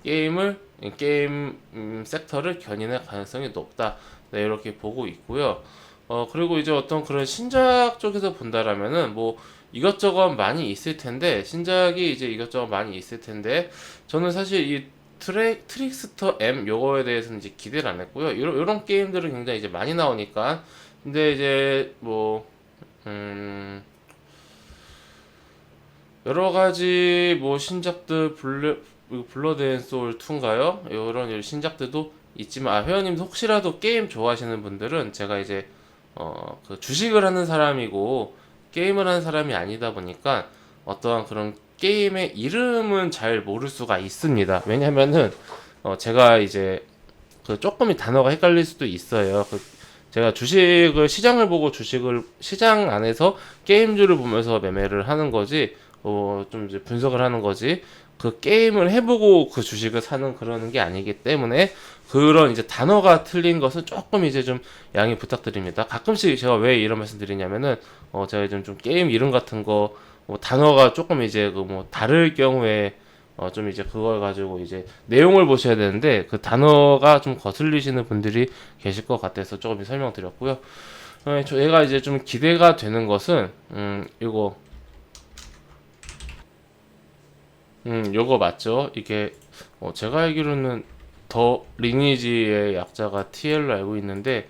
게임 섹터를 견인할 가능성이 높다. 네, 이렇게 보고 있고요. 그리고 이제 어떤 그런 신작 쪽에서 본다라면은 뭐 이것저것 많이 있을 텐데, 신작이 이제 이것저것 많이 있을 텐데, 저는 사실 이 트릭스터 M 요거에 대해서는 이제 기대를 안 했고요. 이런 게임들은 굉장히 이제 많이 나오니까. 근데 이제 뭐 여러 가지 뭐 신작들 블러드 앤 소울 2인가요? 이런 신작들도 있지만, 회원님도 혹시라도 게임 좋아하시는 분들은, 제가 이제 그 주식을 하는 사람이고 게임을 하는 사람이 아니다 보니까 어떠한 그런 게임의 이름은 잘 모를 수가 있습니다. 왜냐면은 제가 이제 그 조금이 단어가 헷갈릴 수도 있어요. 제가 주식을 시장을 보고 주식을 시장 안에서 게임주를 보면서 매매를 하는 거지, 좀 이제 분석을 하는 거지, 그 게임을 해보고 그 주식을 사는 그러는 게 아니기 때문에 그런 이제 단어가 틀린 것은 조금 이제 좀 양해 부탁드립니다. 가끔씩 제가 왜 이런 말씀 드리냐면은 제가 좀 게임 이름 같은 거 단어가 조금 이제 그 뭐 다를 경우에 좀 이제 그걸 가지고 이제 내용을 보셔야 되는데 그 단어가 좀 거슬리시는 분들이 계실 것 같아서 조금 설명드렸고요. 얘가 이제 좀 기대가 되는 것은 이거 요거 맞죠? 이게 제가 알기로는 더 리니지의 약자가 TL로 알고 있는데,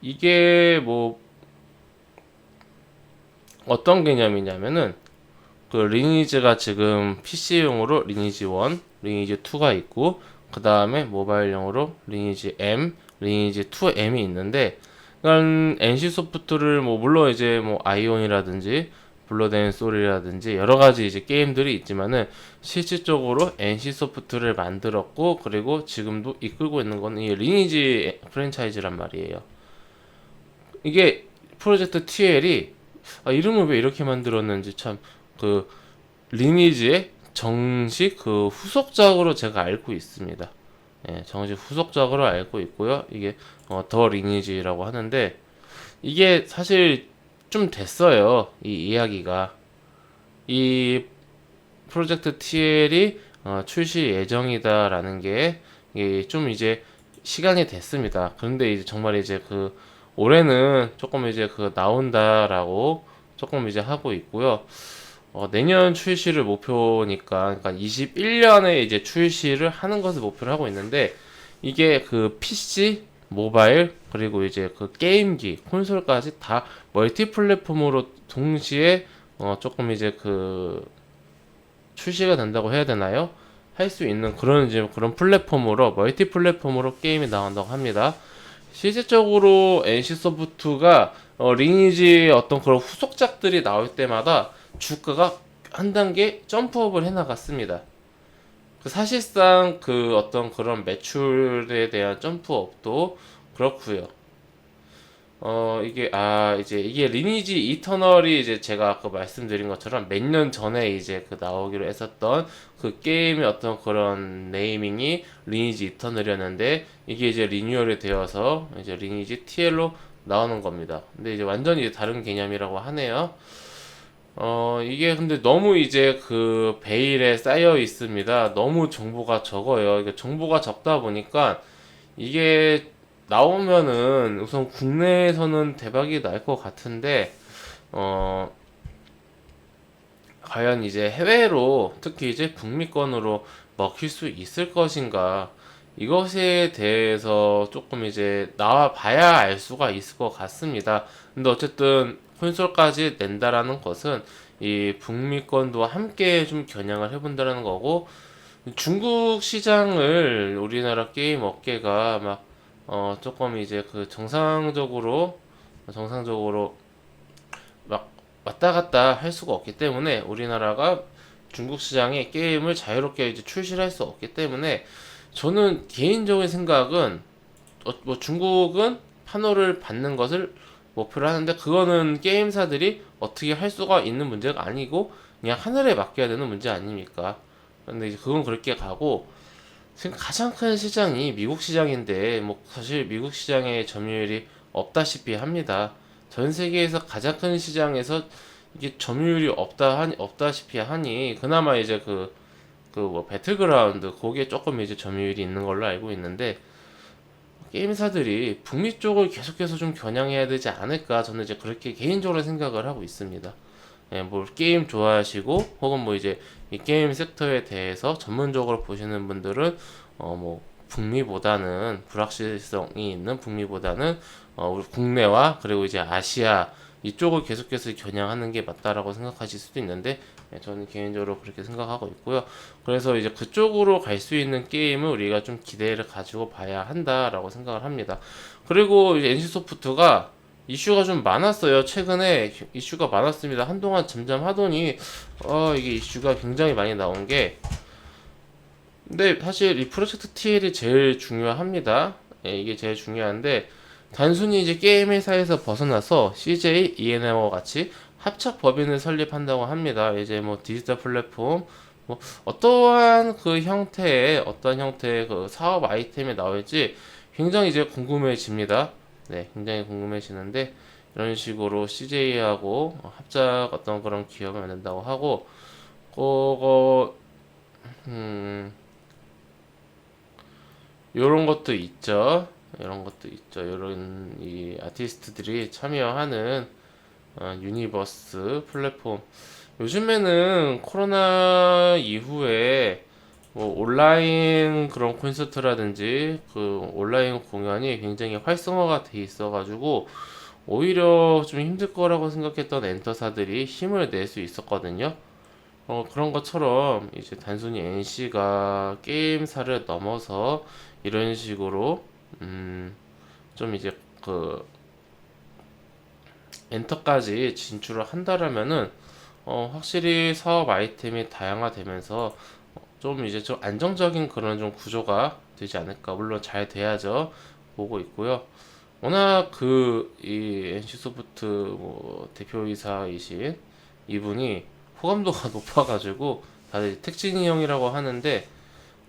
이게 뭐 어떤 개념이냐면은 그 리니지가 지금 PC용으로 리니지 1, 리니지 2가 있고, 그 다음에 모바일용으로 리니지 M, 리니지 2M이 있는데, 그러니까 NC소프트를 뭐 물론 이제 뭐 아이온이라든지 블러드 앤 소울이라든지 여러 가지 이제 게임들이 있지만은, 실질적으로 NC소프트를 만들었고 그리고 지금도 이끌고 있는 건 이 리니지 프랜차이즈란 말이에요. 이게 프로젝트 TL이 이름을 왜 이렇게 만들었는지 참, 그 리니지의 정식 그 후속작으로 제가 알고 있습니다. 예, 정식 후속작으로 알고 있고요. 이게 더 리니지라고 하는데, 이게 사실 좀 됐어요. 이 이야기가 이 프로젝트 TL이 출시 예정이다라는 게 이게 좀 이제 시간이 됐습니다. 그런데 이제 정말 이제 그 올해는 조금 이제 그 나온다라고 조금 이제 하고 있고요. 내년 출시를 목표니까, 그러니까 21년에 이제 출시를 하는 것을 목표로 하고 있는데, 이게 그 PC, 모바일, 그리고 이제 그 게임기, 콘솔까지 다 멀티 플랫폼으로 동시에 조금 이제 그 출시가 된다고 해야 되나요? 할 수 있는 그런 이제 그런 플랫폼으로, 멀티 플랫폼으로 게임이 나온다고 합니다. 실질적으로 NC소프트가 리니지 어떤 그런 후속작들이 나올 때마다 주가가 한 단계 점프업을 해 나갔습니다. 사실상 그 어떤 그런 매출에 대한 점프업도 그렇고요. 이제 이게 리니지 이터널이 이제 제가 아까 말씀드린 것처럼 몇 년 전에 이제 그 나오기로 했었던 그 게임의 어떤 그런 네이밍이 리니지 이터널이었는데, 이게 이제 리뉴얼이 되어서 이제 리니지 TL로 나오는 겁니다. 근데 이제 완전히 다른 개념이라고 하네요. 이게 근데 너무 이제 그 베일에 쌓여 있습니다. 너무 정보가 적어요. 이게 정보가 적다 보니까 이게 나오면은 우선 국내에서는 대박이 날 것 같은데, 어, 과연 이제 해외로, 특히 이제 북미권으로 먹힐 수 있을 것인가, 이것에 대해서 조금 이제 나와 봐야 알 수가 있을 것 같습니다. 근데 어쨌든 콘솔까지 낸다라는 것은 이 북미권도 함께 좀 겨냥을 해본다는 거고, 중국 시장을 우리나라 게임 업계가 막 조금 이제 그 정상적으로 막 왔다 갔다 할 수가 없기 때문에, 우리나라가 중국 시장에 게임을 자유롭게 이제 출시를 할 수 없기 때문에, 저는 개인적인 생각은 뭐 중국은 판호를 받는 것을 목표로 하는데, 그거는 게임사들이 어떻게 할 수가 있는 문제가 아니고 그냥 하늘에 맡겨야 되는 문제 아닙니까? 근데 이제 그건 그렇게 가고, 지금 가장 큰 시장이 미국 시장인데 뭐 사실 미국 시장의 점유율이 없다시피 합니다. 전 세계에서 가장 큰 시장에서 이게 점유율이 없다시피 하니, 그나마 이제 그 그 뭐 배틀그라운드 거기에 조금 이제 점유율이 있는 걸로 알고 있는데 게임사들이 북미 쪽을 계속해서 좀 겨냥해야 되지 않을까 저는 이제 그렇게 개인적으로 생각을 하고 있습니다. 예, 뭐 게임 좋아하시고 혹은 뭐 이제 이 게임 섹터에 대해서 전문적으로 보시는 분들은 뭐 북미보다는 불확실성이 있는 북미보다는 우리 국내와 그리고 이제 아시아 이쪽을 계속해서 겨냥하는 게 맞다라고 생각하실 수도 있는데 예, 저는 개인적으로 그렇게 생각하고 있고요. 그래서 이제 그쪽으로 갈 수 있는 게임을 우리가 좀 기대를 가지고 봐야 한다라고 생각을 합니다. 그리고 이제 NC소프트가 이슈가 좀 많았어요. 최근에 이슈가 많았습니다. 한동안 잠잠하더니 이게 이슈가 굉장히 많이 나온 게 근데 사실 이 프로젝트 TL이 제일 중요합니다. 예, 이게 제일 중요한데 단순히 이제 게임 회사에서 벗어나서 CJ, ENM과 같이 합작 법인을 설립한다고 합니다. 이제 뭐 디지털 플랫폼 뭐 어떠한 형태의 그 사업 아이템이 나올지 굉장히 이제 궁금해집니다. 네, 굉장히 궁금해지는데 이런 식으로 CJ하고 합작 어떤 그런 기업을 만든다고 하고 그거 요런 것도 있죠. 이런 것도 있죠. 이런 이 아티스트들이 참여하는 유니버스 플랫폼. 요즘에는 코로나 이후에 뭐 온라인 그런 콘서트라든지 그 온라인 공연이 굉장히 활성화가 돼 있어가지고 오히려 좀 힘들 거라고 생각했던 엔터사들이 힘을 낼 수 있었거든요. 그런 것처럼 이제 단순히 NC가 게임사를 넘어서 이런 식으로 좀 이제 그 엔터까지 진출을 한다라면은 확실히 사업 아이템이 다양화되면서 좀 이제 좀 안정적인 그런 좀 구조가 되지 않을까. 물론 잘 돼야죠. 보고 있고요. 워낙 그 이 NC소프트 뭐 대표이사이신 이분이 호감도가 높아가지고 다들 택진이 형이라고 하는데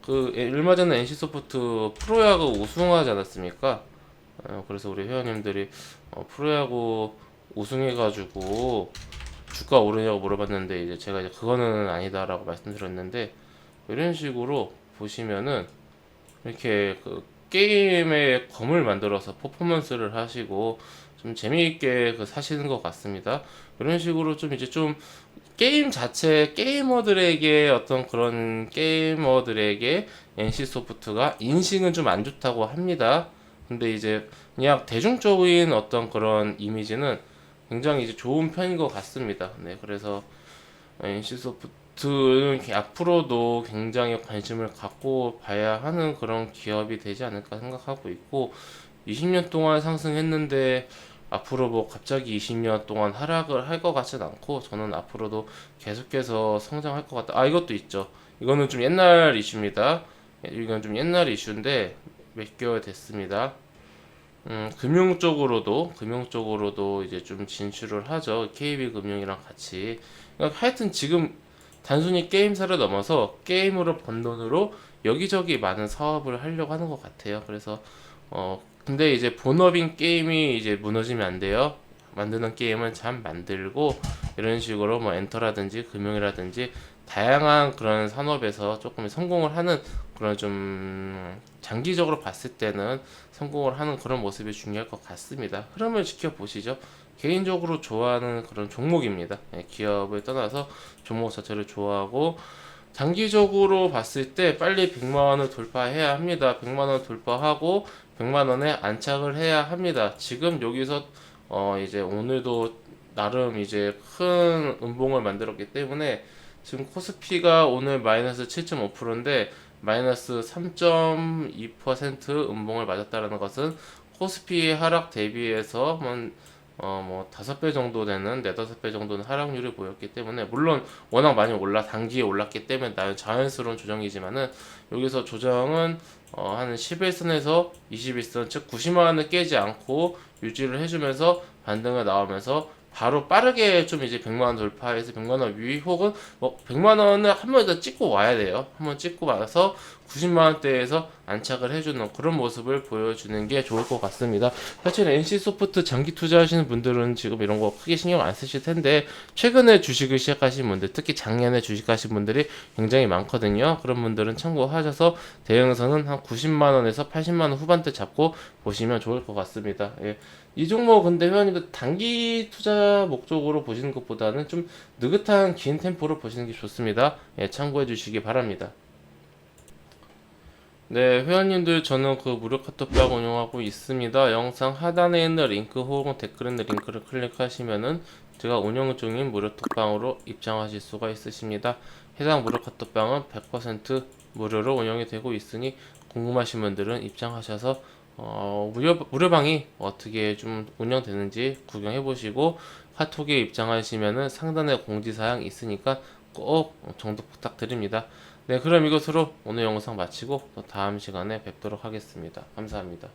그 얼마 전에 NC소프트 프로야구 우승하지 않았습니까? 그래서 우리 회원님들이 프로야구 우승해가지고 주가 오르냐고 물어봤는데 이제 제가 이제 그거는 아니다라고 말씀드렸는데 이런 식으로 보시면은 이렇게 그 게임의 검을 만들어서 퍼포먼스를 하시고 좀 재미있게 그 사시는 것 같습니다. 이런 식으로 좀 이제 좀 게임 자체 게이머들에게 어떤 그런 게이머들에게 NC소프트가 인식은 좀 안 좋다고 합니다. 근데 이제 그냥 대중적인 어떤 그런 이미지는 굉장히 이제 좋은 편인 것 같습니다. 네, 그래서 NC소프트는 앞으로도 굉장히 관심을 갖고 봐야 하는 그런 기업이 되지 않을까 생각하고 있고 20년 동안 상승했는데 앞으로 뭐 갑자기 20년 동안 하락을 할 것 같진 않고 저는 앞으로도 계속해서 성장할 것 같다. 이것도 있죠. 이거는 좀 옛날 이슈입니다. 이건 좀 옛날 이슈인데 몇 개월 됐습니다. 금융 쪽으로도 이제 좀 진출을 하죠. KB금융이랑 같이. 그러니까 하여튼 지금 단순히 게임사를 넘어서 게임으로 번 돈으로 여기저기 많은 사업을 하려고 하는 것 같아요. 그래서 근데 이제 본업인 게임이 이제 무너지면 안 돼요. 만드는 게임은 잘 만들고 이런 식으로 뭐 엔터라든지 금융이라든지 다양한 그런 산업에서 조금 성공을 하는 그런 좀 장기적으로 봤을 때는 성공을 하는 그런 모습이 중요할 것 같습니다. 흐름을 지켜보시죠. 개인적으로 좋아하는 그런 종목입니다. 기업을 떠나서 종목 자체를 좋아하고 장기적으로 봤을 때 빨리 100만 원을 돌파해야 합니다. 100만 원 돌파하고 100만 원에 안착을 해야 합니다. 지금 여기서 이제 오늘도 나름 이제 큰 음봉을 만들었기 때문에 지금 코스피가 오늘 마이너스 7.5%인데 마이너스 3.2% 음봉을 맞았다는 것은 코스피의 하락 대비해서 뭐 5배 정도 되는 4~5배 정도는 하락률을 보였기 때문에 물론 워낙 많이 단기에 올랐기 때문에 자연스러운 조정이지만은 여기서 조정은 한 11선에서 21선 즉 90만 원을 깨지 않고 유지를 해주면서 반등을 나오면서 바로 빠르게 좀 이제 100만원 돌파해서 100만원 위 혹은 뭐 100만원을 한 번 더 찍고 와야 돼요. 한 번 찍고 와서 90만원대에서 안착을 해주는 그런 모습을 보여주는 게 좋을 것 같습니다. 사실 NC소프트 장기 투자하시는 분들은 지금 이런 거 크게 신경 안 쓰실 텐데 최근에 주식을 시작하신 분들, 특히 작년에 주식하신 분들이 굉장히 많거든요. 그런 분들은 참고하셔서 대응선은 한 90만원에서 80만원 후반대 잡고 보시면 좋을 것 같습니다. 예. 이 종목 근데 회원님들 단기 투자 목적으로 보시는 것보다는 좀 느긋한 긴 템포로 보시는 게 좋습니다. 예, 참고해 주시기 바랍니다. 네, 회원님들 저는 그 무료 카톡방 운영하고 있습니다. 영상 하단에 있는 링크 혹은 댓글에 있는 링크를 클릭하시면은 제가 운영 중인 무료 톡방으로 입장하실 수가 있으십니다. 해당 무료 카톡방은 100% 무료로 운영이 되고 있으니 궁금하신 분들은 입장하셔서 무료방이 어떻게 좀 운영되는지 구경해 보시고 카톡에 입장하시면은 상단에 공지사항 있으니까 꼭 정독 부탁드립니다. 네, 그럼 이것으로 오늘 영상 마치고 또 다음 시간에 뵙도록 하겠습니다. 감사합니다.